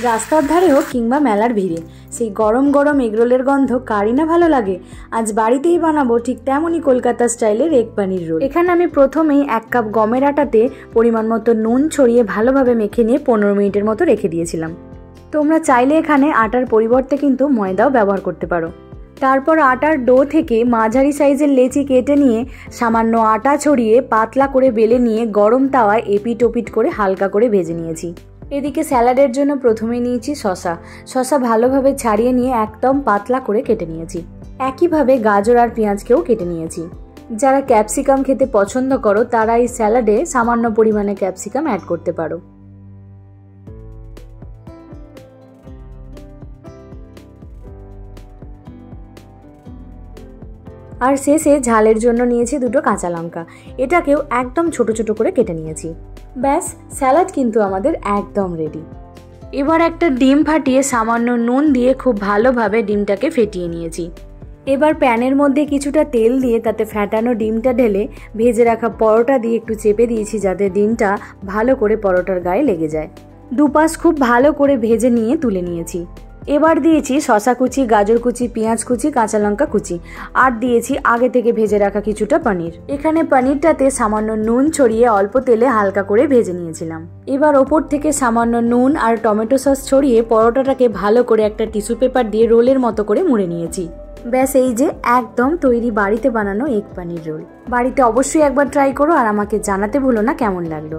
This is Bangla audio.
রাস্তার ধারে হোক কিংবা মেলার ভিড়ে, সেই গরম গরম এগরোলের গন্ধ কারই না ভালো লাগে। আজ বাড়িতেই বানাবো ঠিক তেমনই কলকাতা স্টাইলের এগ পানির রোল। এখানে আমি প্রথমেই 1 কাপ গমের আটাতে পরিমাণ মতো নুন ছড়িয়ে ভালোভাবে মেখে নিয়ে 15 মিনিটের মতো রেখে দিয়েছিলাম। তোমরা চাইলে এখানে আটার পরিবর্তে কিন্তু ময়দাও ব্যবহার করতে পারো। তারপর আটার ডো থেকে মাঝারি সাইজের লেচি কেটে নিয়ে সামান্য আটা ছড়িয়ে পাতলা করে বেলে নিয়ে গরম তাওয়ায় এপিট ওপিট করে হালকা করে ভেজে নিয়েছি। এদিকে স্যালাডের জন্য প্রথমে নিয়েছি শসা ভালোভাবে ছাড়িয়ে নিয়ে একদম পাতলা করে কেটে নিয়েছি। একইভাবে গাজর আর পেঁয়াজকেও কেটে নিয়েছি। যারা ক্যাপসিকাম খেতে পছন্দ করো তারা এই স্যালাডে সামান্য পরিমাণে ক্যাপসিকাম অ্যাড করতে পারো। আর শেষে ঝালের জন্য নিয়েছি 2টো কাঁচা লঙ্কা, এটাকেও একদম ছোট ছোট করে কেটে নিয়েছি। ব্যাস, স্যালাড কিন্তু আমাদের একদম রেডি। এবার একটা ডিম ফাটিয়ে সামান্য নুন দিয়ে খুব ভালোভাবে ডিমটাকে ফেটিয়ে নিয়েছি। এবার প্যানের মধ্যে কিছুটা তেল দিয়ে তাতে ফ্যাটানো ডিমটা ঢেলে ভেজে রাখা পরোটা দিয়ে একটু চেপে দিয়েছি যাতে ডিমটা ভালো করে পরোটার গায়ে লেগে যায়। দুপাশ খুব ভালো করে ভেজে নিয়ে তুলে নিয়েছি। এবার দিয়েছি শসা কুচি, গাজর কুচি, পেঁয়াজ কুচি, কাঁচা লঙ্কা কুচি, আর দিয়েছি আগে থেকে ভেজে রাখা কিছুটা পনির। এখানে পনিরটাতে সামান্য নুন ছড়িয়ে অল্প তেলে হালকা করে ভেজে নিয়েছিলাম। এবার ওপর থেকে সামান্য নুন আর টমেটো সস ছড়িয়ে পরোটাটাকে ভালো করে একটা টিস্যু পেপার দিয়ে রোলের মতো করে মুড়ে নিয়েছি। ব্যাস, এই যে একদম তৈরি বাড়িতে বানানো এগ পানির রোল। বাড়িতে অবশ্যই একবার ট্রাই করো আর আমাকে জানাতে ভুলো না কেমন লাগলো।